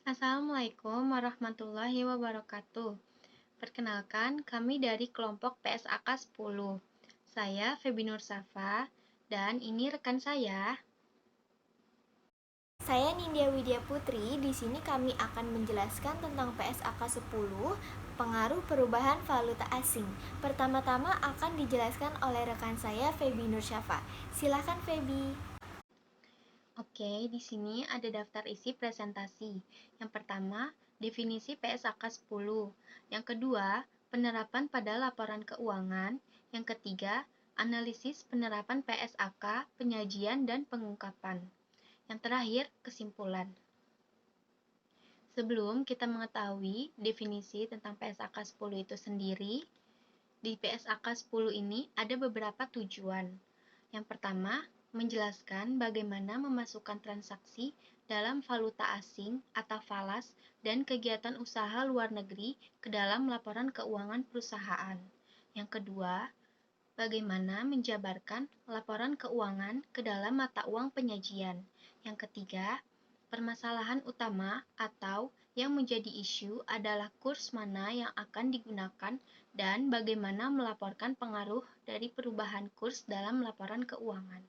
Assalamualaikum warahmatullahi wabarakatuh. Perkenalkan, kami dari kelompok PSAK 10. Saya Febi Nur Safa dan ini rekan saya. Saya Nindya Widya Putri. Di sini kami akan menjelaskan tentang PSAK 10, pengaruh perubahan valuta asing. Pertama-tama akan dijelaskan oleh rekan saya Febi Nur Syafa. Silakan Febi. Oke, di sini ada daftar isi presentasi. Yang pertama, definisi PSAK 10. Yang kedua, penerapan pada laporan keuangan. Yang ketiga, analisis penerapan PSAK, penyajian dan pengungkapan. Yang terakhir, kesimpulan. Sebelum kita mengetahui definisi tentang PSAK 10 itu sendiri, di PSAK 10 ini ada beberapa tujuan. Yang pertama, menjelaskan bagaimana memasukkan transaksi dalam valuta asing atau falas dan kegiatan usaha luar negeri ke dalam laporan keuangan perusahaan. Yang kedua, bagaimana menjabarkan laporan keuangan ke dalam mata uang penyajian. Yang ketiga, permasalahan utama atau yang menjadi isu adalah kurs mana yang akan digunakan dan bagaimana melaporkan pengaruh dari perubahan kurs dalam laporan keuangan.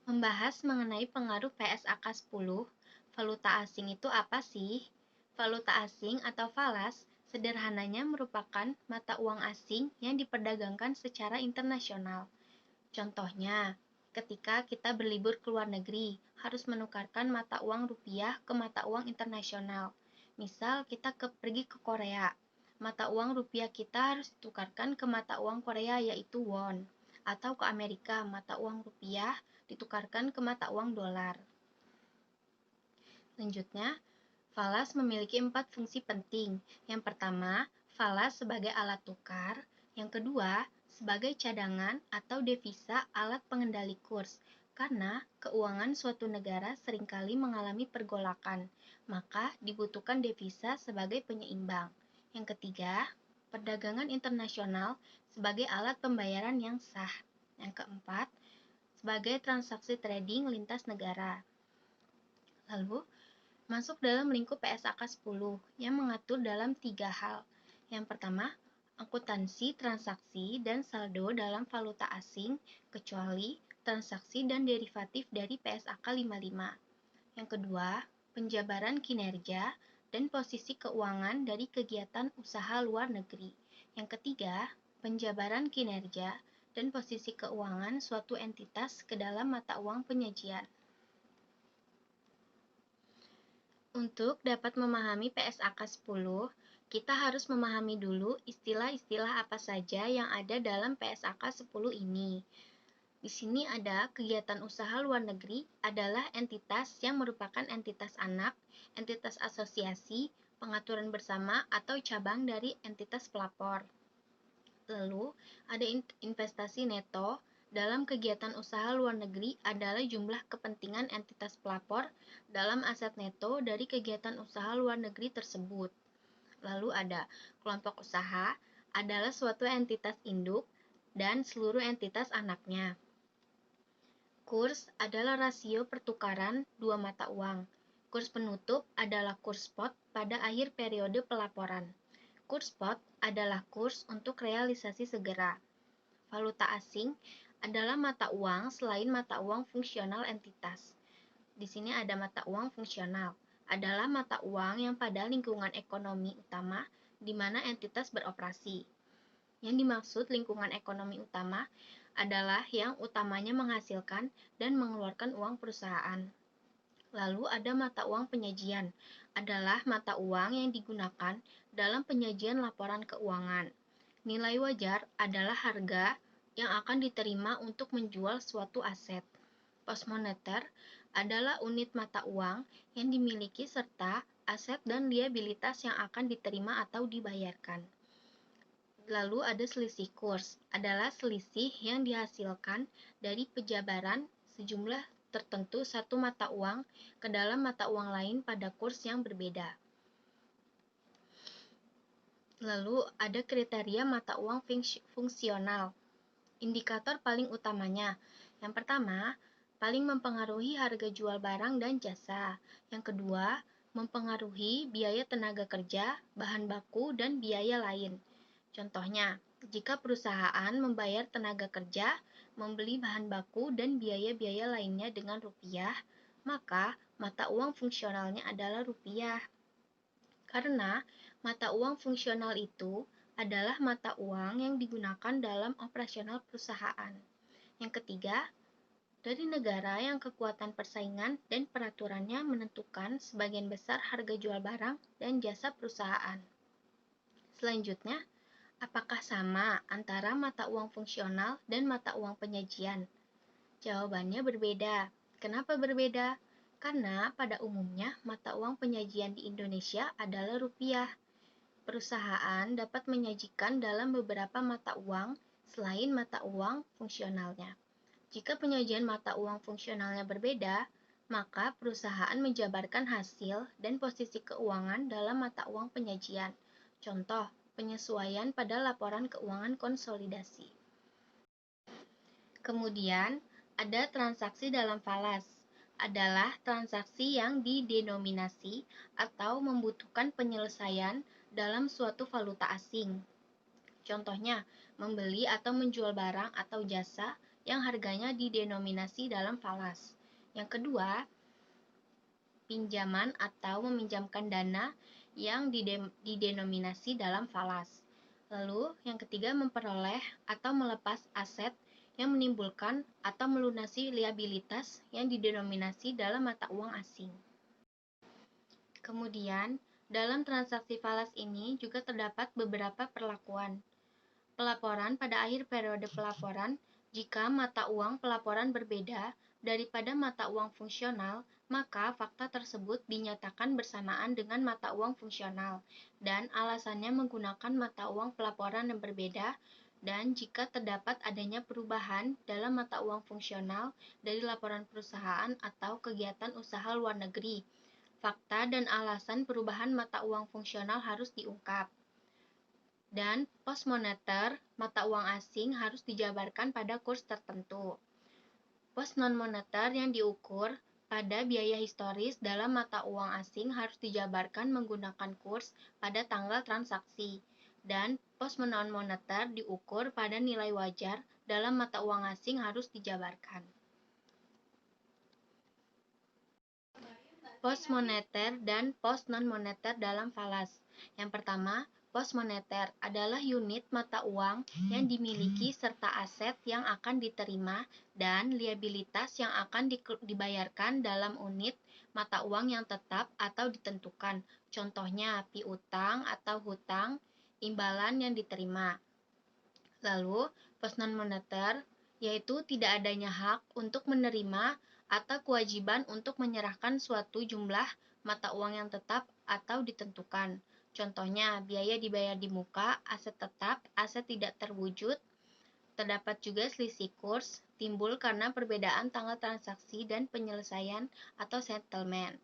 Membahas mengenai pengaruh PSAK 10, valuta asing itu apa sih? Valuta asing atau falas sederhananya merupakan mata uang asing yang diperdagangkan secara internasional. Contohnya, ketika kita berlibur ke luar negeri, harus menukarkan mata uang rupiah ke mata uang internasional. Misal kita pergi ke Korea, mata uang rupiah kita harus ditukarkan ke mata uang Korea yaitu won. Atau ke Amerika, mata uang rupiah ditukarkan ke mata uang dolar. Selanjutnya, falas memiliki 4 fungsi penting. Yang pertama, falas sebagai alat tukar. Yang kedua, sebagai cadangan atau devisa alat pengendali kurs. Karena keuangan suatu negara seringkali mengalami pergolakan, maka dibutuhkan devisa sebagai penyeimbang. Yang ketiga, perdagangan internasional sebagai alat pembayaran yang sah. Yang keempat, sebagai transaksi trading lintas negara. Lalu, masuk dalam lingkup PSAK 10 yang mengatur dalam 3 hal. Yang pertama, akuntansi, transaksi, dan saldo dalam valuta asing, kecuali transaksi dan derivatif dari PSAK 55. Yang kedua, penjabaran kinerja dan posisi keuangan dari kegiatan usaha luar negeri. Yang ketiga, penjabaran kinerja dan posisi keuangan suatu entitas ke dalam mata uang penyajian. Untuk dapat memahami PSAK 10, kita harus memahami dulu istilah-istilah apa saja yang ada dalam PSAK 10 ini. Di sini ada kegiatan usaha luar negeri adalah entitas yang merupakan entitas anak, entitas asosiasi, pengaturan bersama atau cabang dari entitas pelapor. Lalu, ada investasi neto dalam kegiatan usaha luar negeri adalah jumlah kepentingan entitas pelapor dalam aset neto dari kegiatan usaha luar negeri tersebut. Lalu ada kelompok usaha adalah suatu entitas induk dan seluruh entitas anaknya. Kurs adalah rasio pertukaran dua mata uang. Kurs penutup adalah kurs spot pada akhir periode pelaporan. Kurs spot adalah kurs untuk realisasi segera. Valuta asing adalah mata uang selain mata uang fungsional entitas. Di sini ada mata uang fungsional, adalah mata uang yang pada lingkungan ekonomi utama di mana entitas beroperasi. Yang dimaksud lingkungan ekonomi utama adalah yang utamanya menghasilkan dan mengeluarkan uang perusahaan. Lalu ada mata uang penyajian, adalah mata uang yang digunakan dalam penyajian laporan keuangan. Nilai wajar adalah harga yang akan diterima untuk menjual suatu aset. Pos moneter adalah unit mata uang yang dimiliki serta aset dan liabilitas yang akan diterima atau dibayarkan. Lalu ada selisih kurs, adalah selisih yang dihasilkan dari penjabaran sejumlah tertentu satu mata uang ke dalam mata uang lain pada kurs yang berbeda. Lalu ada kriteria mata uang fungsional. Indikator paling utamanya. Yang pertama, paling mempengaruhi harga jual barang dan jasa. Yang kedua, mempengaruhi biaya tenaga kerja, bahan baku, dan biaya lain. Contohnya, jika perusahaan membayar tenaga kerja, membeli bahan baku, dan biaya-biaya lainnya dengan rupiah, maka mata uang fungsionalnya adalah rupiah. Karena mata uang fungsional itu adalah mata uang yang digunakan dalam operasional perusahaan. Yang ketiga, dari negara yang kekuatan persaingan dan peraturannya menentukan sebagian besar harga jual barang dan jasa perusahaan. Selanjutnya, apakah sama antara mata uang fungsional dan mata uang penyajian? Jawabannya berbeda. Kenapa berbeda? Karena pada umumnya mata uang penyajian di Indonesia adalah rupiah. Perusahaan dapat menyajikan dalam beberapa mata uang selain mata uang fungsionalnya. Jika penyajian mata uang fungsionalnya berbeda, maka perusahaan menjabarkan hasil dan posisi keuangan dalam mata uang penyajian. Contoh, penyesuaian pada laporan keuangan konsolidasi. Kemudian, ada transaksi dalam falas. Adalah transaksi yang didenominasi atau membutuhkan penyelesaian dalam suatu valuta asing. Contohnya, membeli atau menjual barang atau jasa yang harganya didenominasi dalam falas. Yang kedua, pinjaman atau meminjamkan dana yang didenominasi dalam falas. Lalu, yang ketiga, memperoleh atau melepas aset yang menimbulkan atau melunasi liabilitas yang didenominasi dalam mata uang asing. Kemudian, dalam transaksi falas ini juga terdapat beberapa perlakuan. Pelaporan pada akhir periode pelaporan, jika mata uang pelaporan berbeda daripada mata uang fungsional, maka fakta tersebut dinyatakan bersamaan dengan mata uang fungsional, dan alasannya menggunakan mata uang pelaporan yang berbeda, dan jika terdapat adanya perubahan dalam mata uang fungsional dari laporan perusahaan atau kegiatan usaha luar negeri, fakta dan alasan perubahan mata uang fungsional harus diungkap. Dan pos moneter mata uang asing harus dijabarkan pada kurs tertentu. Pos non-moneter yang diukur pada biaya historis dalam mata uang asing harus dijabarkan menggunakan kurs pada tanggal transaksi. Dan pos non-moneter diukur pada nilai wajar dalam mata uang asing harus dijabarkan. Pos moneter dan pos non-moneter dalam falas. Yang pertama, pos moneter adalah unit mata uang yang dimiliki serta aset yang akan diterima dan liabilitas yang akan dibayarkan dalam unit mata uang yang tetap atau ditentukan. Contohnya, piutang atau hutang, imbalan yang diterima. Lalu, pos non-moneter yaitu tidak adanya hak untuk menerima atau kewajiban untuk menyerahkan suatu jumlah mata uang yang tetap atau ditentukan. Contohnya, biaya dibayar di muka, aset tetap, aset tidak terwujud. Terdapat juga selisih kurs, timbul karena perbedaan tanggal transaksi dan penyelesaian atau settlement.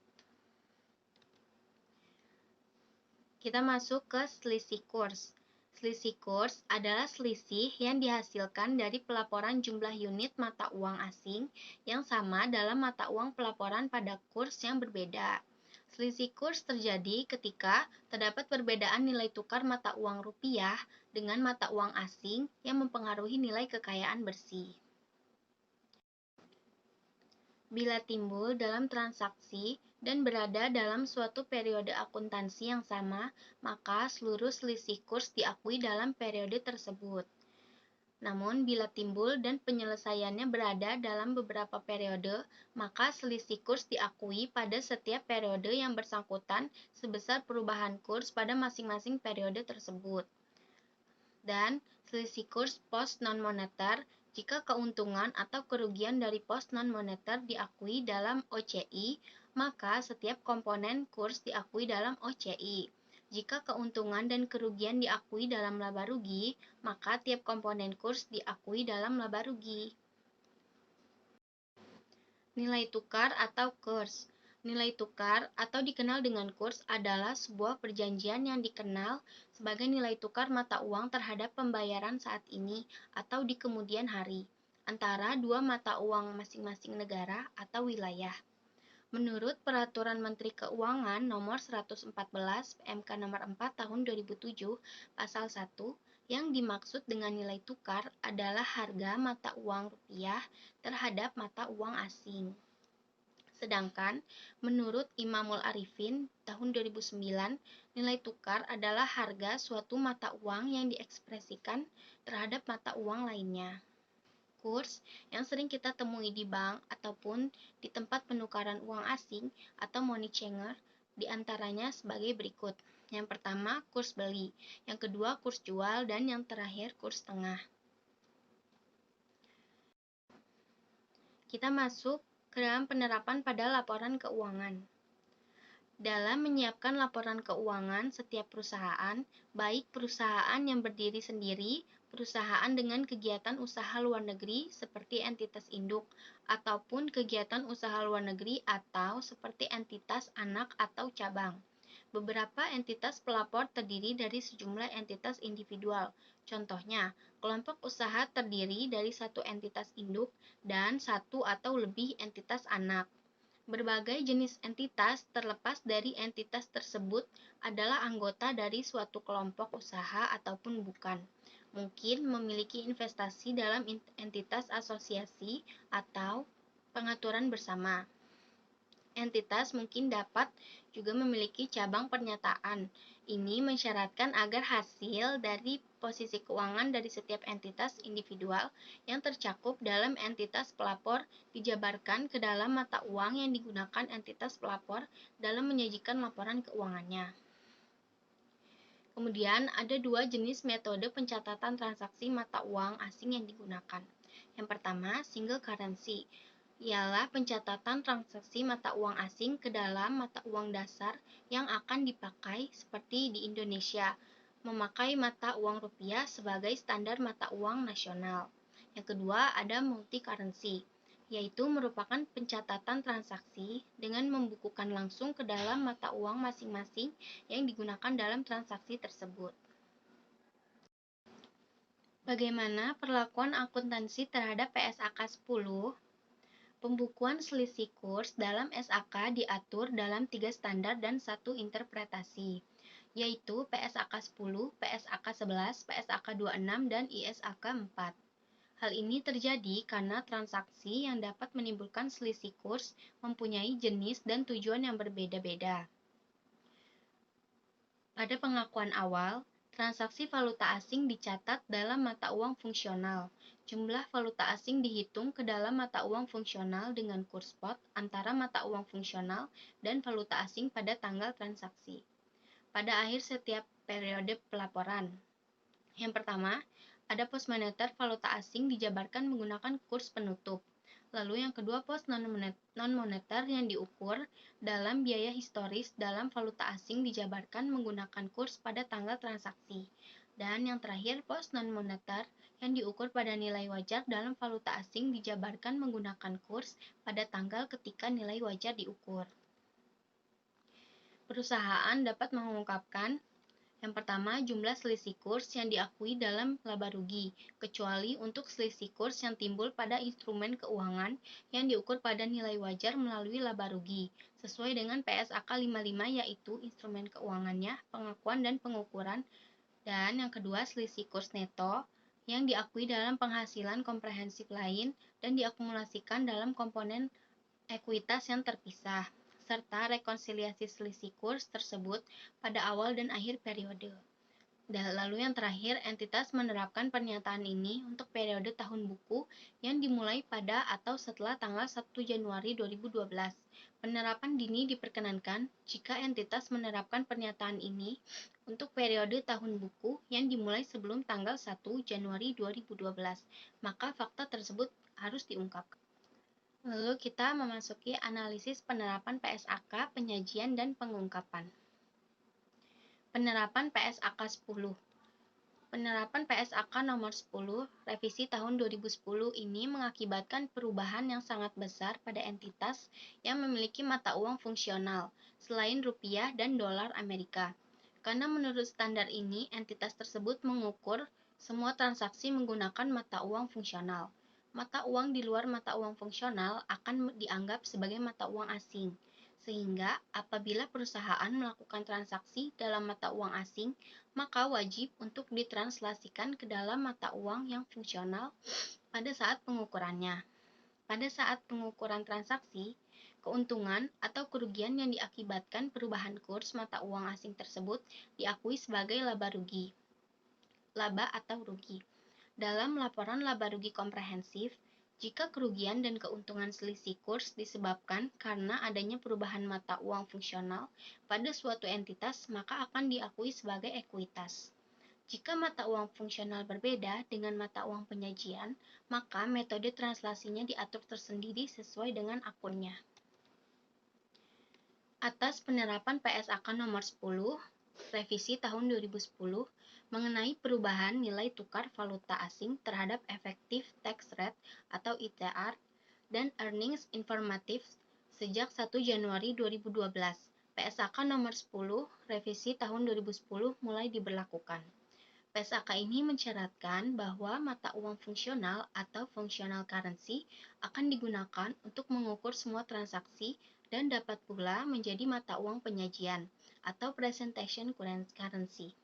Kita masuk ke selisih kurs. Selisih kurs adalah selisih yang dihasilkan dari pelaporan jumlah unit mata uang asing yang sama dalam mata uang pelaporan pada kurs yang berbeda. Selisih kurs terjadi ketika terdapat perbedaan nilai tukar mata uang rupiah dengan mata uang asing yang mempengaruhi nilai kekayaan bersih. Bila timbul dalam transaksi dan berada dalam suatu periode akuntansi yang sama, maka seluruh selisih kurs diakui dalam periode tersebut. Namun, bila timbul dan penyelesaiannya berada dalam beberapa periode, maka selisih kurs diakui pada setiap periode yang bersangkutan sebesar perubahan kurs pada masing-masing periode tersebut. Dan selisih kurs pos non-moneter jika keuntungan atau kerugian dari pos non-moneter diakui dalam OCI, maka setiap komponen kurs diakui dalam OCI. Jika keuntungan dan kerugian diakui dalam laba rugi, maka tiap komponen kurs diakui dalam laba rugi. Nilai tukar atau kurs. Nilai tukar atau dikenal dengan kurs adalah sebuah perjanjian yang dikenal sebagai nilai tukar mata uang terhadap pembayaran saat ini atau di kemudian hari antara dua mata uang masing-masing negara atau wilayah. Menurut Peraturan Menteri Keuangan Nomor 114 PMK Nomor 4 Tahun 2007 Pasal 1, yang dimaksud dengan nilai tukar adalah harga mata uang rupiah terhadap mata uang asing. Sedangkan menurut Imamul Arifin tahun 2009, nilai tukar adalah harga suatu mata uang yang diekspresikan terhadap mata uang lainnya. Kurs yang sering kita temui di bank ataupun di tempat penukaran uang asing atau money changer diantaranya sebagai berikut. Yang pertama, kurs beli. Yang kedua, kurs jual. Dan yang terakhir, kurs tengah. Kita masuk ke dalam penerapan pada laporan keuangan. Dalam menyiapkan laporan keuangan setiap perusahaan, baik perusahaan yang berdiri sendiri, perusahaan dengan kegiatan usaha luar negeri seperti entitas induk, ataupun kegiatan usaha luar negeri atau seperti entitas anak atau cabang. Beberapa entitas pelapor terdiri dari sejumlah entitas individual. Contohnya, kelompok usaha terdiri dari satu entitas induk dan satu atau lebih entitas anak. Berbagai jenis entitas terlepas dari entitas tersebut adalah anggota dari suatu kelompok usaha ataupun bukan. Mungkin memiliki investasi dalam entitas asosiasi atau pengaturan bersama. Entitas mungkin dapat juga memiliki cabang pernyataan. Ini mensyaratkan agar hasil dari posisi keuangan dari setiap entitas individual yang tercakup dalam entitas pelapor dijabarkan ke dalam mata uang yang digunakan entitas pelapor dalam menyajikan laporan keuangannya. Kemudian ada dua jenis metode pencatatan transaksi mata uang asing yang digunakan. Yang pertama, single currency, ialah pencatatan transaksi mata uang asing ke dalam mata uang dasar yang akan dipakai seperti di Indonesia, memakai mata uang rupiah sebagai standar mata uang nasional. Yang kedua, ada multi currency, yaitu merupakan pencatatan transaksi dengan membukukan langsung ke dalam mata uang masing-masing yang digunakan dalam transaksi tersebut. Bagaimana perlakuan akuntansi terhadap PSAK 10? Pembukuan selisih kurs dalam SAK diatur dalam 3 standar dan 1 interpretasi, yaitu PSAK 10, PSAK 11, PSAK 26, dan ISAK 4. Hal ini terjadi karena transaksi yang dapat menimbulkan selisih kurs mempunyai jenis dan tujuan yang berbeda-beda. Pada pengakuan awal, transaksi valuta asing dicatat dalam mata uang fungsional. Jumlah valuta asing dihitung ke dalam mata uang fungsional dengan kurs spot antara mata uang fungsional dan valuta asing pada tanggal transaksi. Pada akhir setiap periode pelaporan. Yang pertama, ada pos moneter valuta asing dijabarkan menggunakan kurs penutup. Lalu yang kedua, pos non-moneter yang diukur dalam biaya historis dalam valuta asing dijabarkan menggunakan kurs pada tanggal transaksi. Dan yang terakhir, pos non-moneter yang diukur pada nilai wajar dalam valuta asing dijabarkan menggunakan kurs pada tanggal ketika nilai wajar diukur. Perusahaan dapat mengungkapkan yang pertama, jumlah selisih kurs yang diakui dalam laba rugi, kecuali untuk selisih kurs yang timbul pada instrumen keuangan yang diukur pada nilai wajar melalui laba rugi, sesuai dengan PSAK 55 yaitu instrumen keuangannya, pengakuan dan pengukuran. Dan yang kedua, selisih kurs neto yang diakui dalam penghasilan komprehensif lain dan diakumulasikan dalam komponen ekuitas yang terpisah, serta rekonsiliasi selisih kurs tersebut pada awal dan akhir periode. Dan lalu yang terakhir, entitas menerapkan pernyataan ini untuk periode tahun buku yang dimulai pada atau setelah tanggal 1 Januari 2012. Penerapan dini diperkenankan jika entitas menerapkan pernyataan ini untuk periode tahun buku yang dimulai sebelum tanggal 1 Januari 2012, maka fakta tersebut harus diungkapkan. Lalu kita memasuki analisis penerapan PSAK, penyajian, dan pengungkapan. Penerapan PSAK 10. Penerapan PSAK nomor 10, revisi tahun 2010 ini mengakibatkan perubahan yang sangat besar pada entitas yang memiliki mata uang fungsional, selain rupiah dan dolar Amerika. Karena menurut standar ini, entitas tersebut mengukur semua transaksi menggunakan mata uang fungsional. Mata uang di luar mata uang fungsional akan dianggap sebagai mata uang asing, sehingga apabila perusahaan melakukan transaksi dalam mata uang asing, maka wajib untuk ditranslasikan ke dalam mata uang yang fungsional pada saat pengukurannya. Pada saat pengukuran transaksi, keuntungan atau kerugian yang diakibatkan perubahan kurs mata uang asing tersebut diakui sebagai laba atau rugi. Dalam laporan laba rugi komprehensif, jika kerugian dan keuntungan selisih kurs disebabkan karena adanya perubahan mata uang fungsional pada suatu entitas, maka akan diakui sebagai ekuitas. Jika mata uang fungsional berbeda dengan mata uang penyajian, maka metode translasinya diatur tersendiri sesuai dengan akunnya. Atas penerapan PSAK nomor 10, revisi tahun 2010, mengenai perubahan nilai tukar valuta asing terhadap Effective Tax Rate atau ITR dan Earnings Informative sejak 1 Januari 2012. PSAK nomor 10, revisi tahun 2010 mulai diberlakukan. PSAK ini mensyaratkan bahwa mata uang fungsional atau functional currency akan digunakan untuk mengukur semua transaksi dan dapat pula menjadi mata uang penyajian atau presentation currency.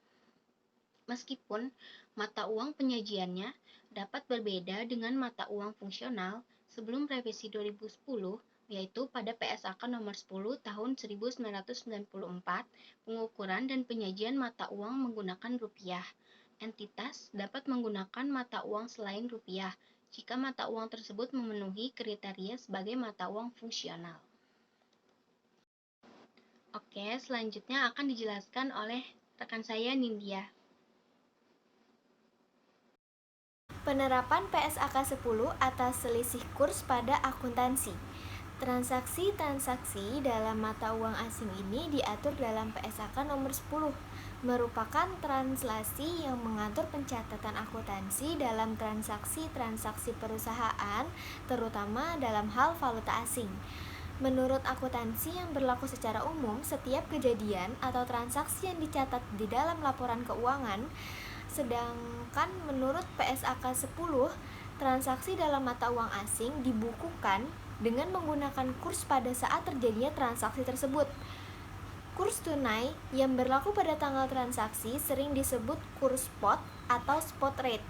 Meskipun mata uang penyajiannya dapat berbeda dengan mata uang fungsional sebelum revisi 2010, yaitu pada PSAK nomor 10 tahun 1994, pengukuran dan penyajian mata uang menggunakan rupiah. Entitas dapat menggunakan mata uang selain rupiah jika mata uang tersebut memenuhi kriteria sebagai mata uang fungsional. Oke, selanjutnya akan dijelaskan oleh rekan saya Nindya. Penerapan PSAK 10 atas selisih kurs pada akuntansi. Transaksi-transaksi dalam mata uang asing ini diatur dalam PSAK nomor 10, merupakan translasi yang mengatur pencatatan akuntansi dalam transaksi-transaksi perusahaan, terutama dalam hal valuta asing. Menurut akuntansi yang berlaku secara umum, setiap kejadian atau transaksi yang dicatat di dalam laporan keuangan. Sedangkan menurut PSAK 10, transaksi dalam mata uang asing dibukukan dengan menggunakan kurs pada saat terjadinya transaksi tersebut. Kurs tunai yang berlaku pada tanggal transaksi sering disebut kurs spot atau spot rate.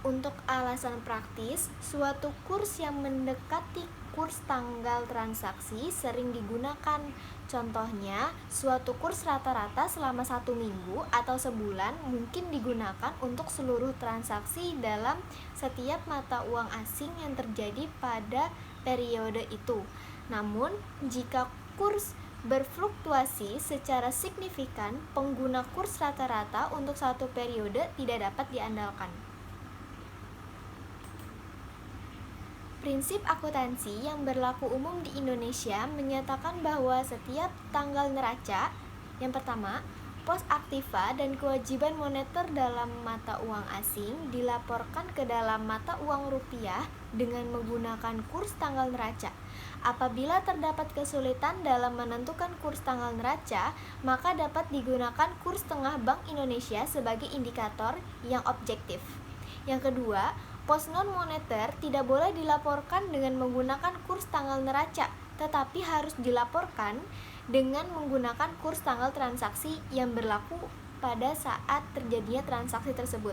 Untuk alasan praktis, suatu kurs yang mendekati kurs tanggal transaksi sering digunakan. Contohnya, suatu kurs rata-rata selama 1 minggu atau sebulan mungkin digunakan untuk seluruh transaksi dalam setiap mata uang asing yang terjadi pada periode itu. Namun, jika kurs berfluktuasi secara signifikan, pengguna kurs rata-rata untuk satu periode tidak dapat diandalkan. Prinsip akuntansi yang berlaku umum di Indonesia menyatakan bahwa setiap tanggal neraca, yang pertama, pos aktiva dan kewajiban moneter dalam mata uang asing dilaporkan ke dalam mata uang rupiah dengan menggunakan kurs tanggal neraca. Apabila terdapat kesulitan dalam menentukan kurs tanggal neraca, maka dapat digunakan kurs tengah Bank Indonesia sebagai indikator yang objektif. Yang kedua, pos non-moneter tidak boleh dilaporkan dengan menggunakan kurs tanggal neraca, tetapi harus dilaporkan dengan menggunakan kurs tanggal transaksi yang berlaku pada saat terjadinya transaksi tersebut.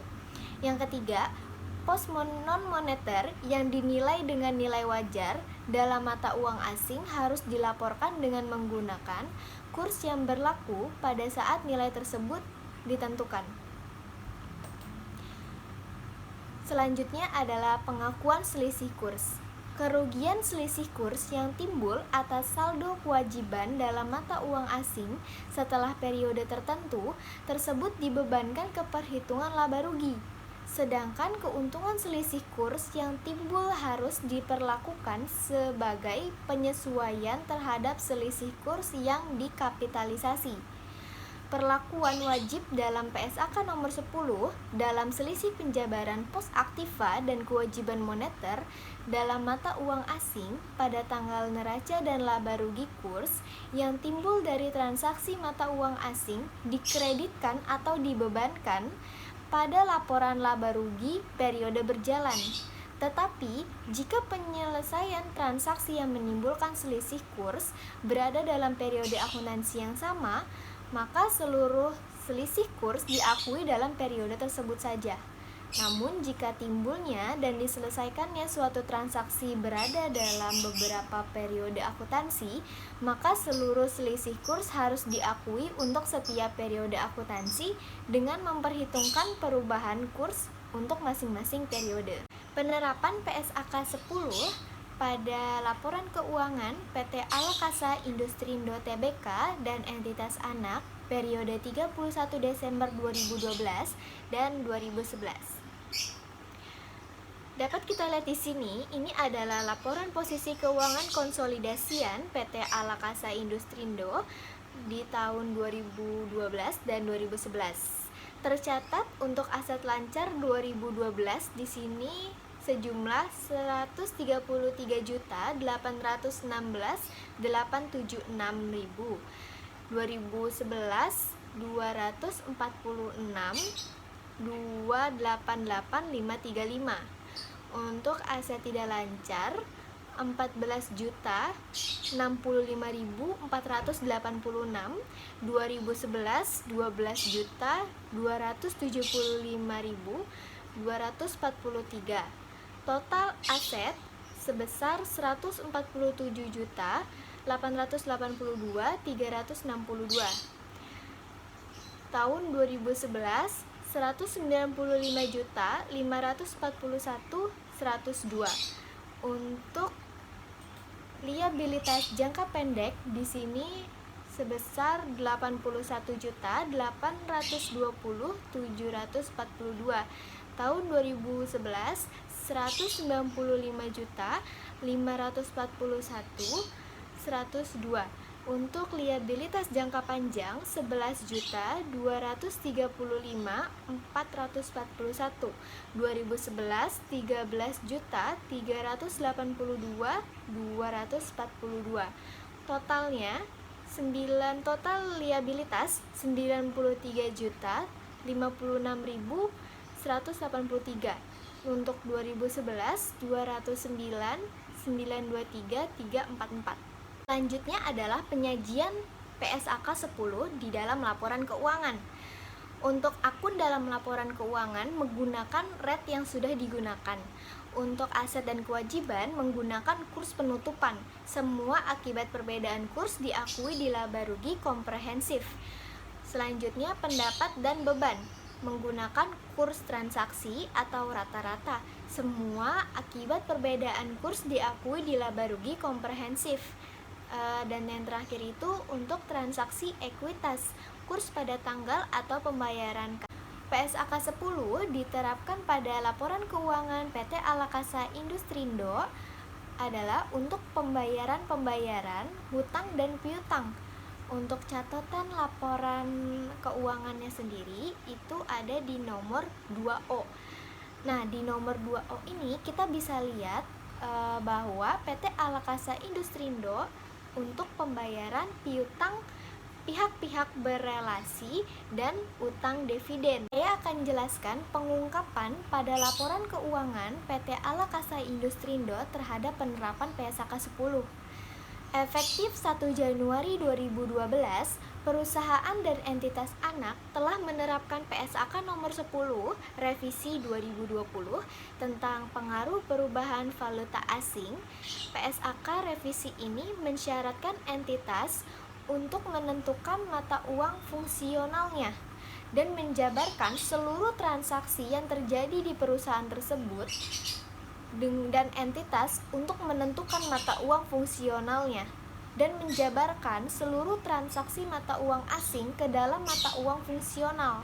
Yang ketiga, pos non-moneter yang dinilai dengan nilai wajar dalam mata uang asing harus dilaporkan dengan menggunakan kurs yang berlaku pada saat nilai tersebut ditentukan. Selanjutnya adalah pengakuan selisih kurs. Kerugian selisih kurs yang timbul atas saldo kewajiban dalam mata uang asing setelah periode tertentu tersebut dibebankan ke perhitungan laba rugi. Sedangkan keuntungan selisih kurs yang timbul harus diperlakukan sebagai penyesuaian terhadap selisih kurs yang dikapitalisasi. Perlakuan wajib dalam PSAK nomor 10 dalam selisih penjabaran pos aktiva dan kewajiban moneter dalam mata uang asing pada tanggal neraca dan laba rugi kurs yang timbul dari transaksi mata uang asing dikreditkan atau dibebankan pada laporan laba rugi periode berjalan. Tetapi, jika penyelesaian transaksi yang menimbulkan selisih kurs berada dalam periode akuntansi yang sama, maka seluruh selisih kurs diakui dalam periode tersebut saja. Namun, jika timbulnya dan diselesaikannya suatu transaksi berada dalam beberapa periode akuntansi, maka seluruh selisih kurs harus diakui untuk setiap periode akuntansi dengan memperhitungkan perubahan kurs untuk masing-masing periode. Penerapan PSAK 10 pada laporan keuangan PT Alakasa Industrindo Tbk dan entitas anak periode 31 Desember 2012 dan 2011. Dapat kita lihat di sini, ini adalah laporan posisi keuangan konsolidasian PT Alakasa Industrindo di tahun 2012 dan 2011. Tercatat untuk aset lancar 2012 di sini sejumlah 133.816.876.000. 2011 246.288.535. Untuk aset tidak lancar 14.065.486. 2011 12.275.243. Total aset sebesar 147.882.362. Tahun 2011 195.541.102. Untuk liabilitas jangka pendek di sini sebesar 81.820.742. Tahun 2011 195.541.102. Untuk liabilitas jangka panjang 11.235.441. 2011 13.382.242. Totalnya total liabilitas 93.056.183. Untuk 2011 209.923.344. Selanjutnya adalah penyajian PSAK 10 di dalam laporan keuangan. Untuk akun dalam laporan keuangan menggunakan rate yang sudah digunakan. Untuk aset dan kewajiban menggunakan kurs penutupan. Semua akibat perbedaan kurs diakui di laba rugi komprehensif. Selanjutnya pendapat dan beban menggunakan kurs transaksi atau rata-rata. Semua akibat perbedaan kurs diakui di laba rugi komprehensif. Dan yang terakhir itu untuk transaksi ekuitas, kurs pada tanggal atau pembayaran. PSAK 10 diterapkan pada laporan keuangan PT Alakasa Industrindo adalah untuk pembayaran hutang dan piutang. Untuk catatan laporan keuangannya sendiri itu ada di nomor 2O. Nah, di nomor 2O ini kita bisa lihat bahwa PT Alakasa Industrindo untuk pembayaran piutang pihak-pihak berelasi dan utang dividen. Saya akan jelaskan pengungkapan pada laporan keuangan PT Alakasa Industrindo terhadap penerapan PSAK 10. Efektif 1 Januari 2012, perusahaan dan entitas anak telah menerapkan PSAK nomor 10 revisi 2020 tentang pengaruh perubahan valuta asing. PSAK revisi ini mensyaratkan entitas untuk menentukan mata uang fungsionalnya dan menjabarkan seluruh transaksi yang terjadi di perusahaan tersebut dan entitas untuk menentukan mata uang fungsionalnya dan menjabarkan seluruh transaksi mata uang asing ke dalam mata uang fungsional.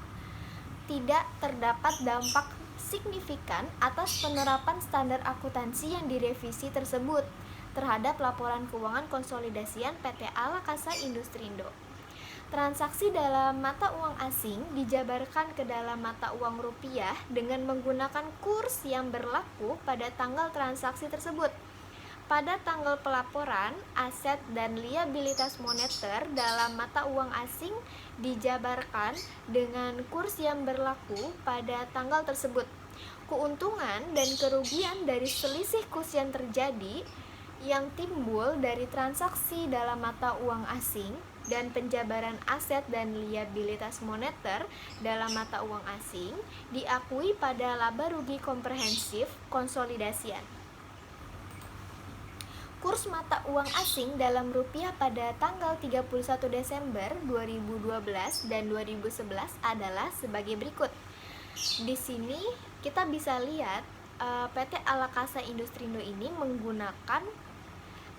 Tidak terdapat dampak signifikan atas penerapan standar akuntansi yang direvisi tersebut terhadap laporan keuangan konsolidasian PT Alakasa Industrindo. Transaksi dalam mata uang asing dijabarkan ke dalam mata uang rupiah dengan menggunakan kurs yang berlaku pada tanggal transaksi tersebut. Pada tanggal pelaporan, aset dan liabilitas moneter dalam mata uang asing dijabarkan dengan kurs yang berlaku pada tanggal tersebut. Keuntungan dan kerugian dari selisih kurs yang terjadi yang timbul dari transaksi dalam mata uang asing dan penjabaran aset dan liabilitas moneter dalam mata uang asing diakui pada laba rugi komprehensif konsolidasian. Kurs mata uang asing dalam rupiah pada tanggal 31 Desember 2012 dan 2011 adalah sebagai berikut. Di sini kita bisa lihat PT Alakasa Industrindo ini menggunakan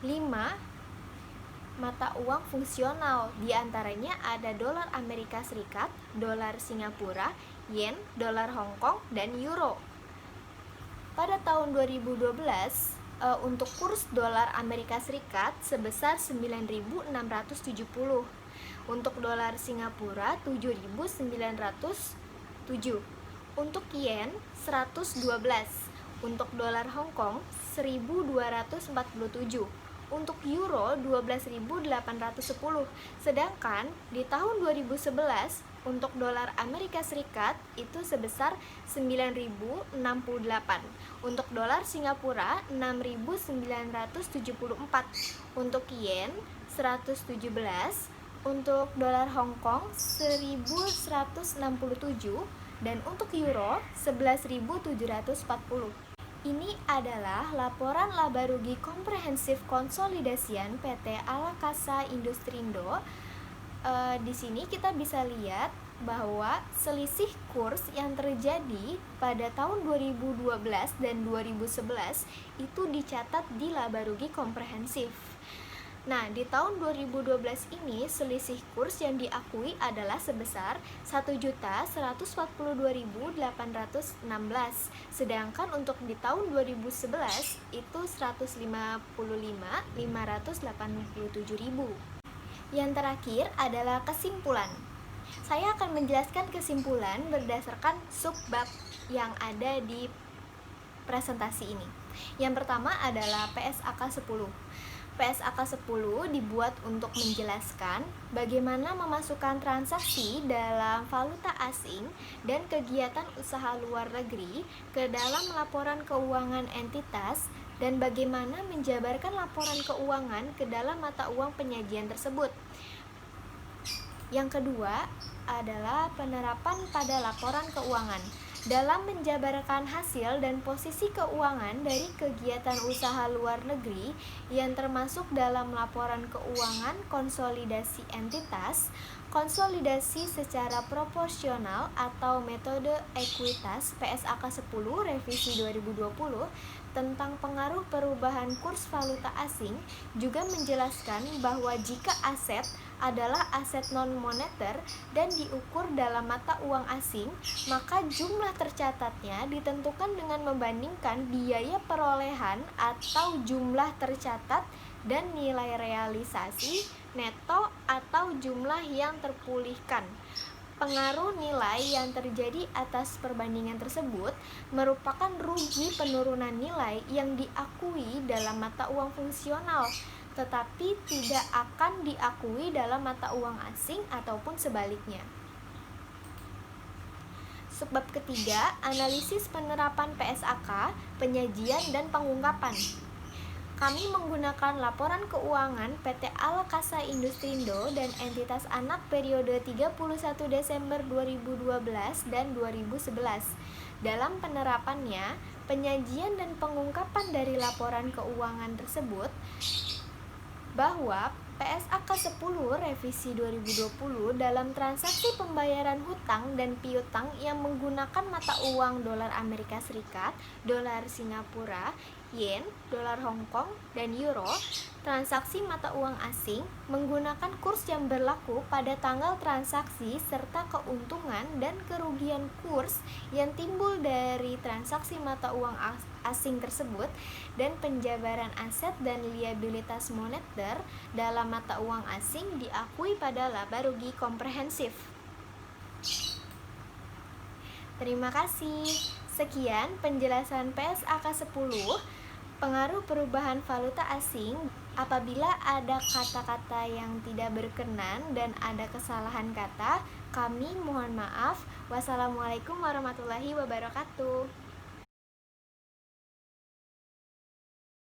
5 mata uang fungsional. Di antaranya ada dolar Amerika Serikat, dolar Singapura, yen, dolar Hong Kong, dan euro. Pada tahun 2012, untuk kurs dolar Amerika Serikat sebesar 9.670, untuk dolar Singapura 7.907, untuk yen 112, untuk dolar Hong Kong 1.247, untuk euro 12.810. Sedangkan di tahun 2011 untuk dolar Amerika Serikat itu sebesar 9.068, untuk dolar Singapura 6.974, untuk yen 117, untuk dolar Hong Kong 1.167, dan untuk euro 11.740. Ini adalah laporan laba rugi komprehensif konsolidasian PT Alakasa Industrindo. Di sini kita bisa lihat bahwa selisih kurs yang terjadi pada tahun 2012 dan 2011 itu dicatat di laba rugi komprehensif. Nah, di tahun 2012 ini selisih kurs yang diakui adalah sebesar 1.142.816, sedangkan untuk di tahun 2011 itu 155.587.000. Yang terakhir adalah kesimpulan. Saya akan menjelaskan kesimpulan berdasarkan subbab yang ada di presentasi ini. Yang pertama adalah PSAK 10. PSAK 10 dibuat untuk menjelaskan bagaimana memasukkan transaksi dalam valuta asing dan kegiatan usaha luar negeri ke dalam laporan keuangan entitas dan bagaimana menjabarkan laporan keuangan ke dalam mata uang penyajian tersebut. Yang kedua adalah penerapan pada laporan keuangan dalam menjabarkan hasil dan posisi keuangan dari kegiatan usaha luar negeri yang termasuk dalam laporan keuangan konsolidasi entitas, konsolidasi secara proporsional atau metode ekuitas PSAK 10 revisi 2020 tentang pengaruh perubahan kurs valuta asing juga menjelaskan bahwa jika aset adalah aset non-moneter dan diukur dalam mata uang asing, maka jumlah tercatatnya ditentukan dengan membandingkan biaya perolehan atau jumlah tercatat dan nilai realisasi neto atau jumlah yang terpulihkan. Pengaruh nilai yang terjadi atas perbandingan tersebut merupakan rugi penurunan nilai yang diakui dalam mata uang fungsional, tetapi tidak akan diakui dalam mata uang asing ataupun sebaliknya. Subbab ketiga, analisis penerapan PSAK, penyajian dan pengungkapan. Kami menggunakan laporan keuangan PT Alakasa Industrindo dan entitas anak periode 31 Desember 2012 dan 2011. Dalam penerapannya, penyajian dan pengungkapan dari laporan keuangan tersebut bahwa PSAK 10 revisi 2020 dalam transaksi pembayaran hutang dan piutang yang menggunakan mata uang dolar Amerika Serikat, dolar Singapura, yen, dolar Hong Kong, dan euro, transaksi mata uang asing menggunakan kurs yang berlaku pada tanggal transaksi serta keuntungan dan kerugian kurs yang timbul dari transaksi mata uang asing tersebut dan penjabaran aset dan liabilitas moneter dalam mata uang asing diakui pada laba rugi komprehensif. Terima kasih. Sekian penjelasan PSAK 10, pengaruh perubahan valuta asing. Apabila ada kata-kata yang tidak berkenan dan ada kesalahan kata, kami mohon maaf. Wassalamualaikum warahmatullahi wabarakatuh.